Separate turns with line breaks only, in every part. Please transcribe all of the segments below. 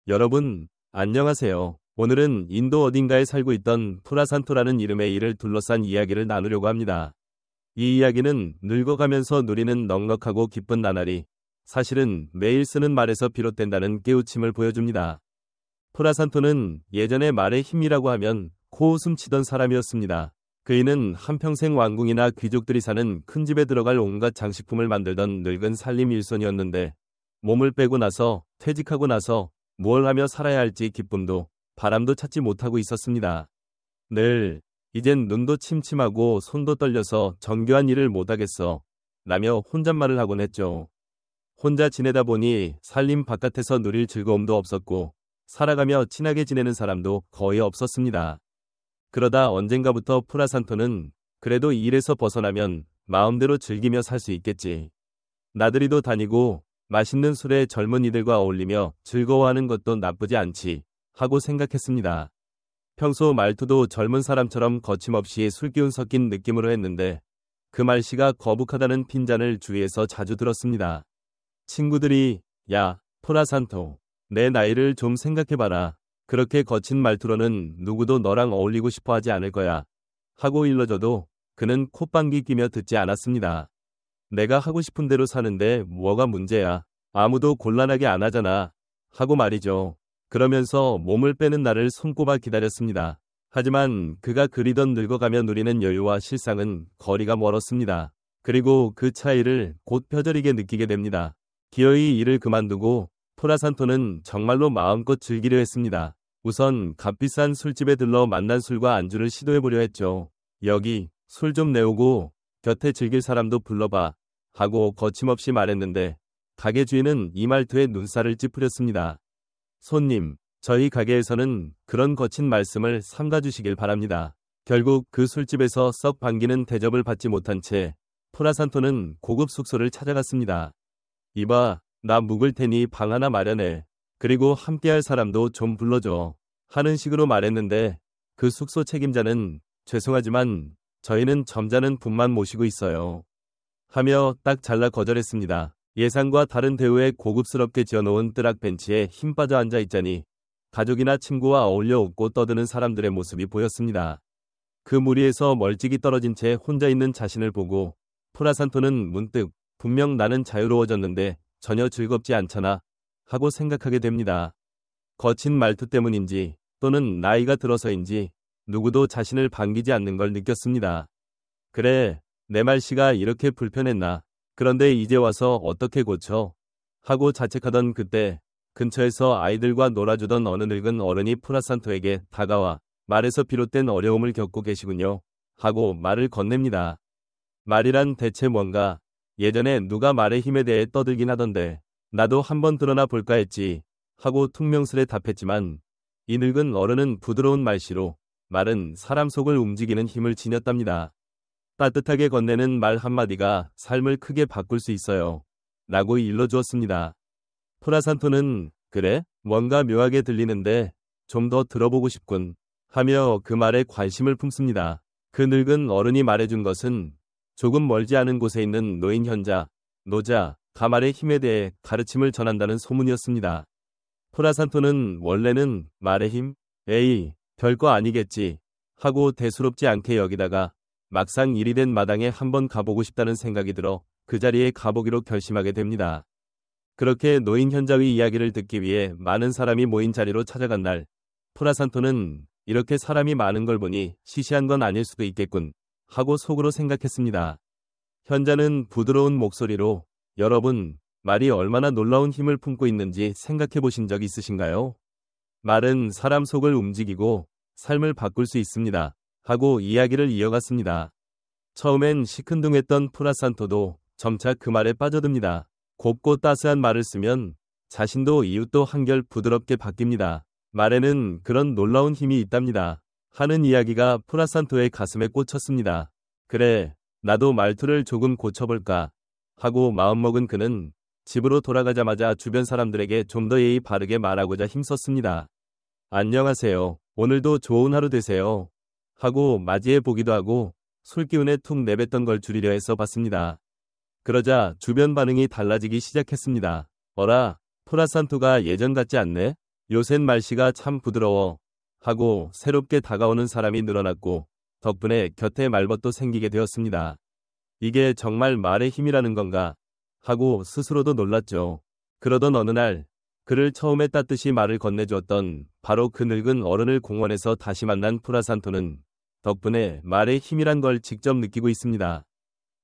여러분, 안녕하세요. 오늘은 인도 어딘가에 살고 있던 프라산토라는 이름의 이를 둘러싼 이야기를 나누려고 합니다. 이 이야기는 늙어가면서 누리는 넉넉하고 기쁜 나날이 사실은 매일 쓰는 말에서 비롯된다는 깨우침을 보여줍니다. 프라산토는 예전에 말의 힘이라고 하면 코웃음 치던 사람이었습니다. 그이는 한평생 왕궁이나 귀족들이 사는 큰 집에 들어갈 온갖 장식품을 만들던 늙은 살림 일손이었는데 몸을 빼고 나서 퇴직하고 나서 뭘 하며 살아야 할지 기쁨도 바람도 찾지 못하고 있었습니다. 늘 이젠 눈도 침침하고 손도 떨려서 정교한 일을 못하겠어 라며 혼잣말을 하곤 했죠. 혼자 지내다 보니 살림 바깥에서 누릴 즐거움도 없었고 살아가며 친하게 지내는 사람도 거의 없었습니다. 그러다 언젠가부터 프라산토는 그래도 일에서 벗어나면 마음대로 즐기며 살 수 있겠지. 나들이도 다니고 맛있는 술에 젊은이들과 어울리며 즐거워하는 것도 나쁘지 않지 하고 생각했습니다. 평소 말투도 젊은 사람처럼 거침없이 술기운 섞인 느낌으로 했는데 그 말씨가 거북하다는 핀잔을 주위에서 자주 들었습니다. 친구들이 야, 프라산토, 내 나이를 좀 생각해봐라. 그렇게 거친 말투로는 누구도 너랑 어울리고 싶어 하지 않을 거야. 하고 일러줘도 그는 콧방귀 끼며 듣지 않았습니다. 내가 하고 싶은 대로 사는데 뭐가 문제야. 아무도 곤란하게 안 하잖아. 하고 말이죠. 그러면서 몸을 빼는 날을 손꼽아 기다렸습니다. 하지만 그가 그리던 늙어가며 누리는 여유와 실상은 거리가 멀었습니다. 그리고 그 차이를 곧 뼈저리게 느끼게 됩니다. 기어이 일을 그만두고 프라산토는 정말로 마음껏 즐기려 했습니다. 우선 값비싼 술집에 들러 만난 술과 안주를 시도해보려 했죠. 여기 술 좀 내오고 곁에 즐길 사람도 불러봐. 하고 거침없이 말했는데 가게 주인은 이 말투에 눈살을 찌푸렸습니다. 손님, 저희 가게에서는 그런 거친 말씀을 삼가주시길 바랍니다. 결국 그 술집에서 썩 반기는 대접을 받지 못한 채 프라산토는 고급 숙소를 찾아갔습니다. 이봐, 나 묵을 테니 방 하나 마련해. 그리고 함께할 사람도 좀 불러줘. 하는 식으로 말했는데 그 숙소 책임자는 죄송하지만 저희는 점잖은 분만 모시고 있어요. 하며 딱 잘라 거절했습니다. 예상과 다른 대우에 고급스럽게 지어놓은 뜨락 벤치에 힘 빠져 앉아 있자니 가족이나 친구와 어울려 웃고 떠드는 사람들의 모습이 보였습니다. 그 무리에서 멀찍이 떨어진 채 혼자 있는 자신을 보고 프라산토는 문득 분명 나는 자유로워졌는데 전혀 즐겁지 않잖아 하고 생각하게 됩니다. 거친 말투 때문인지 또는 나이가 들어서인지 누구도 자신을 반기지 않는 걸 느꼈습니다. 그래, 내 말씨가 이렇게 불편했나. 그런데 이제 와서 어떻게 고쳐? 하고 자책하던 그때 근처에서 아이들과 놀아주던 어느 늙은 어른이 프라산토에게 다가와 말에서 비롯된 어려움을 겪고 계시군요. 하고 말을 건넵니다. 말이란 대체 뭔가? 예전에 누가 말의 힘에 대해 떠들긴 하던데 나도 한번 드러나 볼까 했지. 하고 퉁명스레 답했지만 이 늙은 어른은 부드러운 말씨로 말은 사람 속을 움직이는 힘을 지녔답니다. 따뜻하게 건네는 말 한마디가 삶을 크게 바꿀 수 있어요. 라고 일러주었습니다. 프라산토는 그래? 뭔가 묘하게 들리는데 좀 더 들어보고 싶군. 하며 그 말에 관심을 품습니다. 그 늙은 어른이 말해준 것은 조금 멀지 않은 곳에 있는 노인 현자, 노자, 가말의 힘에 대해 가르침을 전한다는 소문이었습니다. 프라산토는 원래는 말의 힘? 에이, 별거 아니겠지. 하고 대수롭지 않게 여기다가 막상 일이 된 마당에 한번 가보고 싶다는 생각이 들어 그 자리에 가보기로 결심하게 됩니다. 그렇게 노인 현자의 이야기를 듣기 위해 많은 사람이 모인 자리로 찾아간 날, 프라산토는 이렇게 사람이 많은 걸 보니 시시한 건 아닐 수도 있겠군 하고 속으로 생각했습니다. 현자는 부드러운 목소리로 여러분, 말이 얼마나 놀라운 힘을 품고 있는지 생각해 보신 적 있으신가요? 말은 사람 속을 움직이고 삶을 바꿀 수 있습니다. 하고 이야기를 이어갔습니다. 처음엔 시큰둥했던 프라산토도 점차 그 말에 빠져듭니다. 곱고 따스한 말을 쓰면 자신도 이웃도 한결 부드럽게 바뀝니다. 말에는 그런 놀라운 힘이 있답니다. 하는 이야기가 프라산토의 가슴에 꽂혔습니다. 그래, 나도 말투를 조금 고쳐볼까 하고 마음먹은 그는 집으로 돌아가자마자 주변 사람들에게 좀 더 예의 바르게 말하고자 힘썼습니다. 안녕하세요. 오늘도 좋은 하루 되세요. 하고 맞이해 보기도 하고 술기운에 툭 내뱉던 걸 줄이려 해서 봤습니다. 그러자 주변 반응이 달라지기 시작했습니다. 어라, 프라산토가 예전 같지 않네? 요샌 말씨가 참 부드러워 하고 새롭게 다가오는 사람이 늘어났고 덕분에 곁에 말벗도 생기게 되었습니다. 이게 정말 말의 힘이라는 건가 하고 스스로도 놀랐죠. 그러던 어느 날 그를 처음에 따뜻이 말을 건네주었던 바로 그 늙은 어른을 공원에서 다시 만난 프라산토는 덕분에 말의 힘이란 걸 직접 느끼고 있습니다.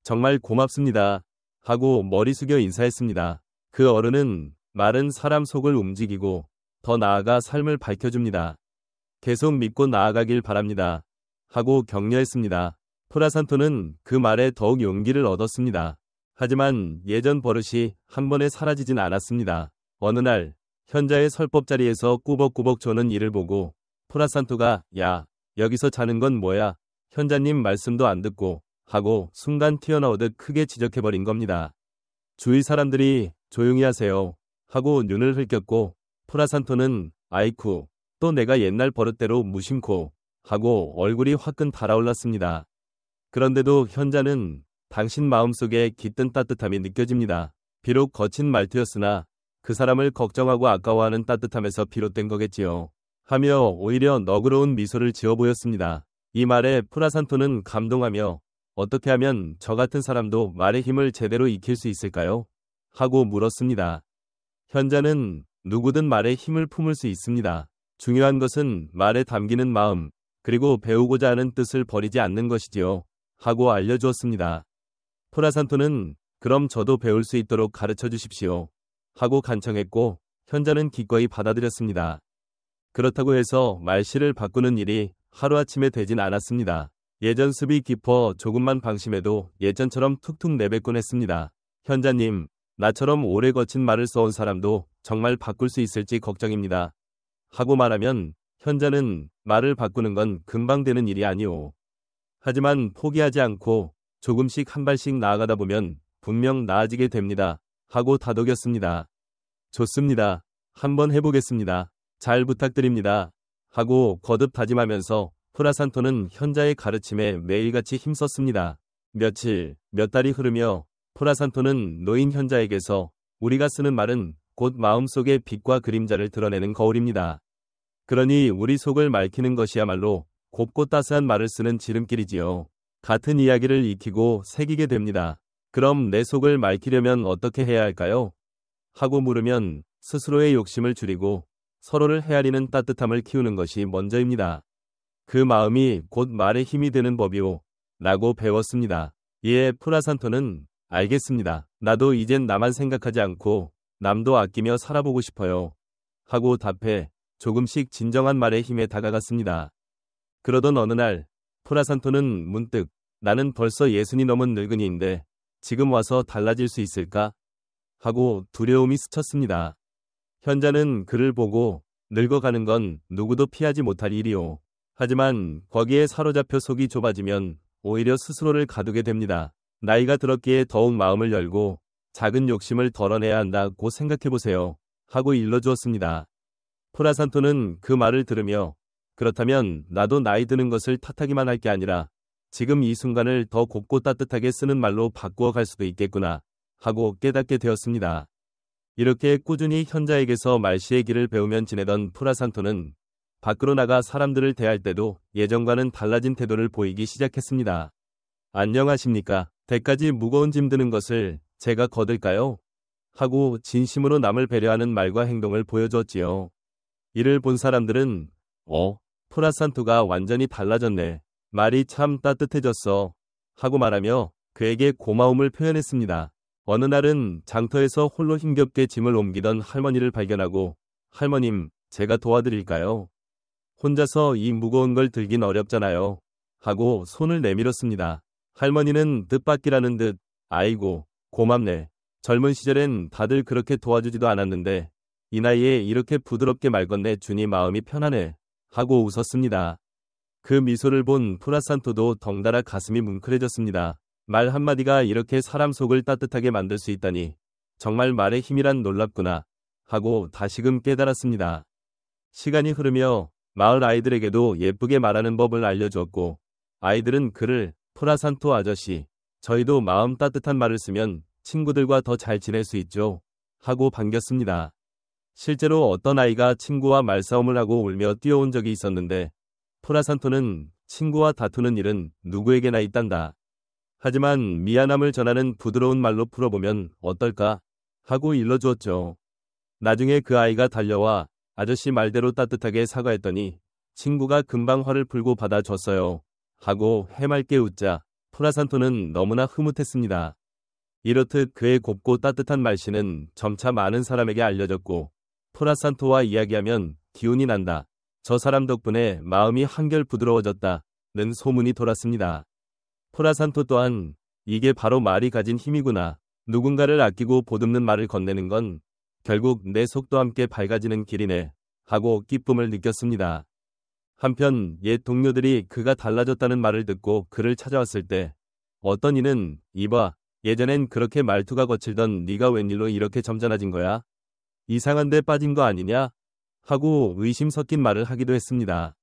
정말 고맙습니다 하고 머리 숙여 인사했습니다. 그 어른은 말은 사람 속을 움직이고 더 나아가 삶을 밝혀줍니다. 계속 믿고 나아가길 바랍니다 하고 격려했습니다. 프라산토는 그 말에 더욱 용기를 얻었습니다. 하지만 예전 버릇이 한 번에 사라지진 않았습니다. 어느 날 현자의 설법 자리에서 꾸벅꾸벅 조는 이를 보고 프라산토가 야, 여기서 자는 건 뭐야? 현자님 말씀도 안 듣고 하고 순간 튀어나오듯 크게 지적해버린 겁니다. 주위 사람들이 조용히 하세요 하고 눈을 흘겼고 프라산토는 아이쿠 또 내가 옛날 버릇대로 무심코 하고 얼굴이 화끈 달아올랐습니다. 그런데도 현자는 당신 마음속에 깃든 따뜻함이 느껴집니다. 비록 거친 말투였으나 그 사람을 걱정하고 아까워하는 따뜻함에서 비롯된 거겠지요. 하며 오히려 너그러운 미소를 지어 보였습니다. 이 말에 프라산토는 감동하며 어떻게 하면 저 같은 사람도 말의 힘을 제대로 익힐 수 있을까요? 하고 물었습니다. 현자는 누구든 말의 힘을 품을 수 있습니다. 중요한 것은 말에 담기는 마음, 그리고 배우고자 하는 뜻을 버리지 않는 것이지요. 하고 알려주었습니다. 프라산토는 그럼 저도 배울 수 있도록 가르쳐 주십시오. 하고 간청했고 현자는 기꺼이 받아들였습니다. 그렇다고 해서 말씨를 바꾸는 일이 하루아침에 되진 않았습니다. 예전 습이 깊어 조금만 방심해도 예전처럼 툭툭 내뱉곤 했습니다. 현자님, 나처럼 오래 거친 말을 써온 사람도 정말 바꿀 수 있을지 걱정입니다. 하고 말하면 현자는 말을 바꾸는 건 금방 되는 일이 아니오. 하지만 포기하지 않고 조금씩 한 발씩 나아가다 보면 분명 나아지게 됩니다. 하고 다독였습니다. 좋습니다. 한번 해보겠습니다. 잘 부탁드립니다. 하고 거듭 다짐하면서 프라산토는 현자의 가르침에 매일같이 힘썼습니다. 며칠, 몇 달이 흐르며 프라산토는 노인 현자에게서 우리가 쓰는 말은 곧 마음속의 빛과 그림자를 드러내는 거울입니다. 그러니 우리 속을 맑히는 것이야말로 곱고 따스한 말을 쓰는 지름길이지요. 같은 이야기를 익히고 새기게 됩니다. 그럼 내 속을 맑히려면 어떻게 해야 할까요? 하고 물으면 스스로의 욕심을 줄이고 서로를 헤아리는 따뜻함을 키우는 것이 먼저입니다. 그 마음이 곧 말의 힘이 되는 법이오. 라고 배웠습니다. 이에 프라산토는 알겠습니다. 나도 이젠 나만 생각하지 않고 남도 아끼며 살아보고 싶어요. 하고 답해 조금씩 진정한 말의 힘에 다가갔습니다. 그러던 어느 날 프라산토는 문득 나는 벌써 60이 넘은 늙은이인데 지금 와서 달라질 수 있을까? 하고 두려움이 스쳤습니다. 현자는 그를 보고 늙어가는 건 누구도 피하지 못할 일이오. 하지만 거기에 사로잡혀 속이 좁아지면 오히려 스스로를 가두게 됩니다. 나이가 들었기에 더욱 마음을 열고 작은 욕심을 덜어내야 한다고 생각해보세요. 하고 일러주었습니다. 프라산토는 그 말을 들으며 그렇다면 나도 나이 드는 것을 탓하기만 할 게 아니라 지금 이 순간을 더 곱고 따뜻하게 쓰는 말로 바꾸어 갈 수도 있겠구나 하고 깨닫게 되었습니다. 이렇게 꾸준히 현자에게서 말씨의 길을 배우면 지내던 프라산토는 밖으로 나가 사람들을 대할 때도 예전과는 달라진 태도를 보이기 시작했습니다. 안녕하십니까? 대까지 무거운 짐 드는 것을 제가 거둘까요? 하고 진심으로 남을 배려하는 말과 행동을 보여주었지요. 이를 본 사람들은 프라산토가 완전히 달라졌네. 말이 참 따뜻해졌어. 하고 말하며 그에게 고마움을 표현했습니다. 어느 날은 장터에서 홀로 힘겹게 짐을 옮기던 할머니를 발견하고 할머님, 제가 도와드릴까요? 혼자서 이 무거운 걸 들긴 어렵잖아요. 하고 손을 내밀었습니다. 할머니는 뜻밖이라는 듯 아이고 고맙네. 젊은 시절엔 다들 그렇게 도와주지도 않았는데 이 나이에 이렇게 부드럽게 말 건네 주니 마음이 편하네. 하고 웃었습니다. 그 미소를 본 프라산토도 덩달아 가슴이 뭉클해졌습니다. 말 한마디가 이렇게 사람 속을 따뜻하게 만들 수 있다니 정말 말의 힘이란 놀랍구나 하고 다시금 깨달았습니다. 시간이 흐르며 마을 아이들에게도 예쁘게 말하는 법을 알려주었고 아이들은 그를 프라산토 아저씨, 저희도 마음 따뜻한 말을 쓰면 친구들과 더 잘 지낼 수 있죠. 하고 반겼습니다. 실제로 어떤 아이가 친구와 말싸움을 하고 울며 뛰어온 적이 있었는데 프라산토는 친구와 다투는 일은 누구에게나 있단다. 하지만 미안함을 전하는 부드러운 말로 풀어보면 어떨까 하고 일러주었죠. 나중에 그 아이가 달려와 아저씨 말대로 따뜻하게 사과했더니 친구가 금방 화를 풀고 받아줬어요. 하고 해맑게 웃자 프라산토는 너무나 흐뭇했습니다. 이렇듯 그의 곱고 따뜻한 말씨는 점차 많은 사람에게 알려졌고 프라산토와 이야기하면 기운이 난다. 저 사람 덕분에 마음이 한결 부드러워졌다는 소문이 돌았습니다. 프라산토 또한 이게 바로 말이 가진 힘이구나. 누군가를 아끼고 보듬는 말을 건네는 건 결국 내 속도 함께 밝아지는 길이네 하고 기쁨을 느꼈습니다. 한편 옛 동료들이 그가 달라졌다는 말을 듣고 그를 찾아왔을 때 어떤 이는 이봐 예전엔 그렇게 말투가 거칠던 네가 웬일로 이렇게 점잖아진 거야? 이상한 데 빠진 거 아니냐? 하고 의심 섞인 말을 하기도 했습니다.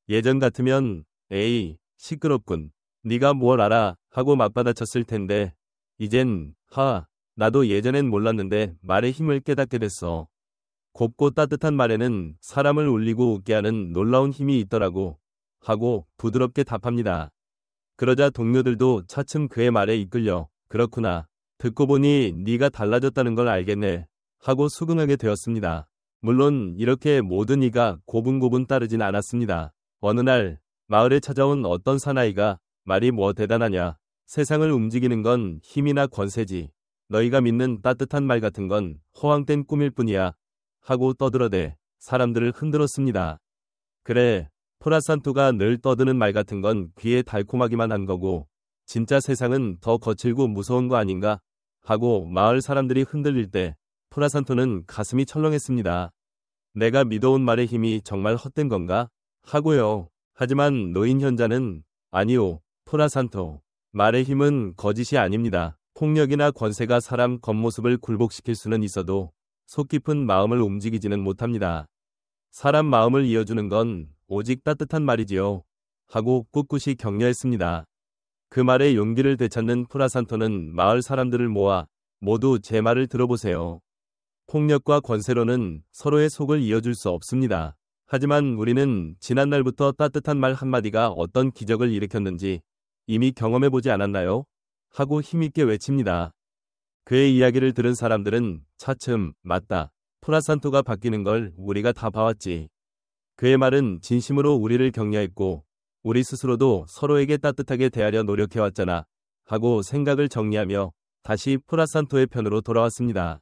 예전 같으면 에이 시끄럽군. 네가 뭘 알아? 하고 맞받아쳤을 텐데 이젠 나도 예전엔 몰랐는데 말의 힘을 깨닫게 됐어. 곱고 따뜻한 말에는 사람을 울리고 웃게 하는 놀라운 힘이 있더라고. 하고 부드럽게 답합니다. 그러자 동료들도 차츰 그의 말에 이끌려 그렇구나. 듣고 보니 네가 달라졌다는 걸 알겠네. 하고 수긍하게 되었습니다. 물론 이렇게 모든 이가 고분고분 따르진 않았습니다. 어느 날 마을에 찾아온 어떤 사나이가 말이 뭐 대단하냐. 세상을 움직이는 건 힘이나 권세지. 너희가 믿는 따뜻한 말 같은 건 허황된 꿈일 뿐이야. 하고 떠들어대 사람들을 흔들었습니다. 그래, 프라산토가 늘 떠드는 말 같은 건 귀에 달콤하기만 한 거고 진짜 세상은 더 거칠고 무서운 거 아닌가? 하고 마을 사람들이 흔들릴 때 프라산토는 가슴이 철렁했습니다. 내가 믿어온 말의 힘이 정말 헛된 건가? 하고요. 하지만 노인 현자는 아니요, 프라산토. 말의 힘은 거짓이 아닙니다. 폭력이나 권세가 사람 겉모습을 굴복시킬 수는 있어도 속 깊은 마음을 움직이지는 못합니다. 사람 마음을 이어주는 건 오직 따뜻한 말이지요. 하고 꿋꿋이 격려했습니다. 그 말에 용기를 되찾는 프라산토는 마을 사람들을 모아 모두 제 말을 들어보세요. 폭력과 권세로는 서로의 속을 이어줄 수 없습니다. 하지만 우리는 지난날부터 따뜻한 말 한마디가 어떤 기적을 일으켰는지 이미 경험해보지 않았나요? 하고 힘있게 외칩니다. 그의 이야기를 들은 사람들은 차츰 맞다. 프라산토가 바뀌는 걸 우리가 다 봐왔지. 그의 말은 진심으로 우리를 격려했고 우리 스스로도 서로에게 따뜻하게 대하려 노력해왔잖아. 하고 생각을 정리하며 다시 프라산토의 편으로 돌아왔습니다.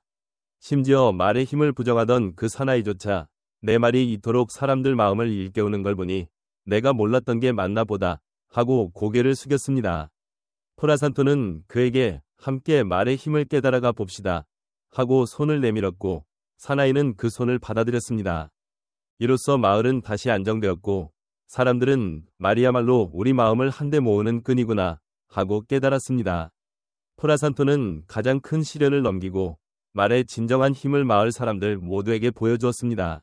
심지어 말의 힘을 부정하던 그 사나이조차 내 말이 이토록 사람들 마음을 일깨우는 걸 보니 내가 몰랐던 게 맞나 보다. 하고 고개를 숙였습니다. 프라산토는 그에게 함께 말의 힘을 깨달아가 봅시다. 하고 손을 내밀었고 사나이는 그 손을 받아들였습니다. 이로써 마을은 다시 안정되었고 사람들은 말이야말로 우리 마음을 한데 모으는 끈이구나 하고 깨달았습니다. 프라산토는 가장 큰 시련을 넘기고 말의 진정한 힘을 마을 사람들 모두에게 보여주었습니다.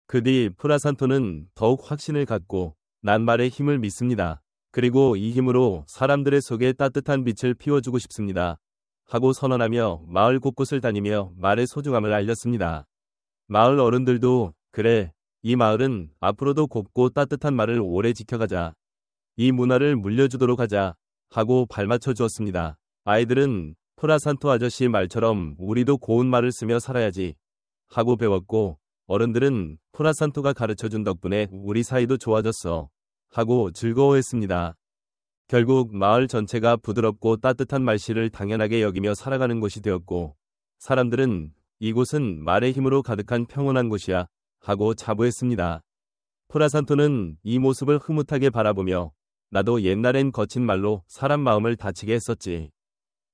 그 뒤 프라산토는 더욱 확신을 갖고 난 말의 힘을 믿습니다. 그리고 이 힘으로 사람들의 속에 따뜻한 빛을 피워주고 싶습니다. 하고 선언하며 마을 곳곳을 다니며 말의 소중함을 알렸습니다. 마을 어른들도 그래, 이 마을은 앞으로도 곱고 따뜻한 말을 오래 지켜가자. 이 문화를 물려주도록 하자. 하고 발맞춰 주었습니다. 아이들은 프라산토 아저씨 말처럼 우리도 고운 말을 쓰며 살아야지. 하고 배웠고 어른들은 프라산토가 가르쳐준 덕분에 우리 사이도 좋아졌어. 하고 즐거워했습니다. 결국 마을 전체가 부드럽고 따뜻한 말씨를 당연하게 여기며 살아가는 곳이 되었고 사람들은 이곳은 말의 힘으로 가득한 평온한 곳이야. 하고 자부했습니다. 프라산토는 이 모습을 흐뭇하게 바라보며 나도 옛날엔 거친 말로 사람 마음을 다치게 했었지.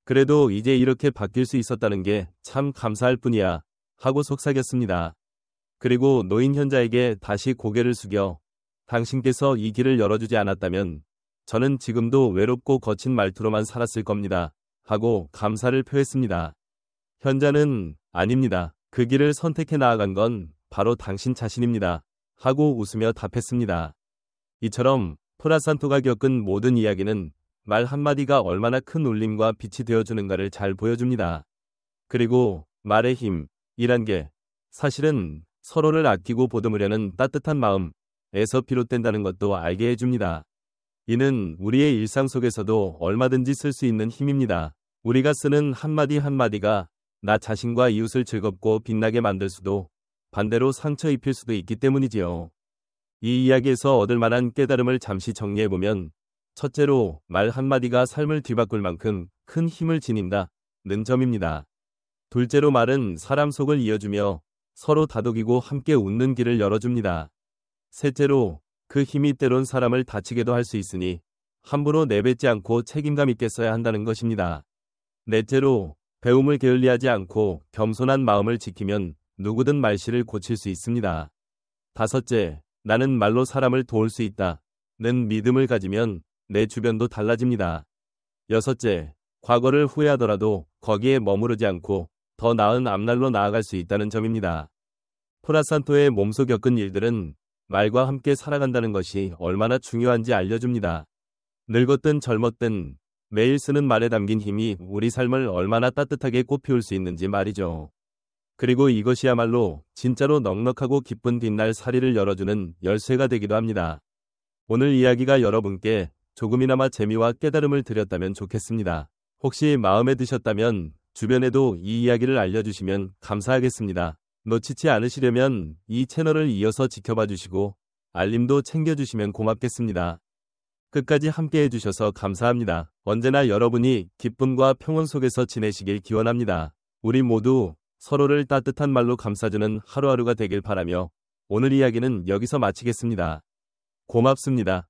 그래도 이제 이렇게 바뀔 수 있었다는 게 참 감사할 뿐이야. 하고 속삭였습니다. 그리고 노인 현자에게 다시 고개를 숙여 당신께서 이 길을 열어주지 않았다면 저는 지금도 외롭고 거친 말투로만 살았을 겁니다. 하고 감사를 표했습니다. 현자는 아닙니다. 그 길을 선택해 나아간 건 바로 당신 자신입니다. 하고 웃으며 답했습니다. 이처럼 프라산토가 겪은 모든 이야기는 말 한마디가 얼마나 큰 울림과 빛이 되어주는가를 잘 보여줍니다. 그리고 말의 힘이란 게 사실은 서로를 아끼고 보듬으려는 따뜻한 마음에서 비롯된다는 것도 알게 해줍니다. 이는 우리의 일상 속에서도 얼마든지 쓸 수 있는 힘입니다. 우리가 쓰는 한마디 한마디가 나 자신과 이웃을 즐겁고 빛나게 만들 수도 반대로 상처 입힐 수도 있기 때문이지요. 이 이야기에서 얻을 만한 깨달음을 잠시 정리해보면 첫째로 말 한마디가 삶을 뒤바꿀 만큼 큰 힘을 지닌다는 점입니다. 둘째로 말은 사람 속을 이어주며 서로 다독이고 함께 웃는 길을 열어줍니다. 셋째로 그 힘이 때론 사람을 다치게도 할 수 있으니 함부로 내뱉지 않고 책임감 있게 써야 한다는 것입니다. 넷째로 배움을 게을리하지 않고 겸손한 마음을 지키면 누구든 말실을 고칠 수 있습니다. 다섯째, 나는 말로 사람을 도울 수 있다는 믿음을 가지면 내 주변도 달라집니다. 여섯째, 과거를 후회하더라도 거기에 머무르지 않고 더 나은 앞날로 나아갈 수 있다는 점입니다. 토라산토의 몸소 겪은 일들은 말과 함께 살아간다는 것이 얼마나 중요한지 알려줍니다. 늙었든 젊었든 매일 쓰는 말에 담긴 힘이 우리 삶을 얼마나 따뜻하게 꽃피울 수 있는지 말이죠. 그리고 이것이야말로 진짜로 넉넉하고 기쁜 뒷날 사리를 열어주는 열쇠가 되기도 합니다. 오늘 이야기가 여러분께 조금이나마 재미와 깨달음을 드렸다면 좋겠습니다. 혹시 마음에 드셨다면 주변에도 이 이야기를 알려주시면 감사하겠습니다. 놓치지 않으시려면 이 채널을 이어서 지켜봐 주시고 알림도 챙겨주시면 고맙겠습니다. 끝까지 함께 해주셔서 감사합니다. 언제나 여러분이 기쁨과 평온 속에서 지내시길 기원합니다. 우리 모두 서로를 따뜻한 말로 감싸주는 하루하루가 되길 바라며 오늘 이야기는 여기서 마치겠습니다. 고맙습니다.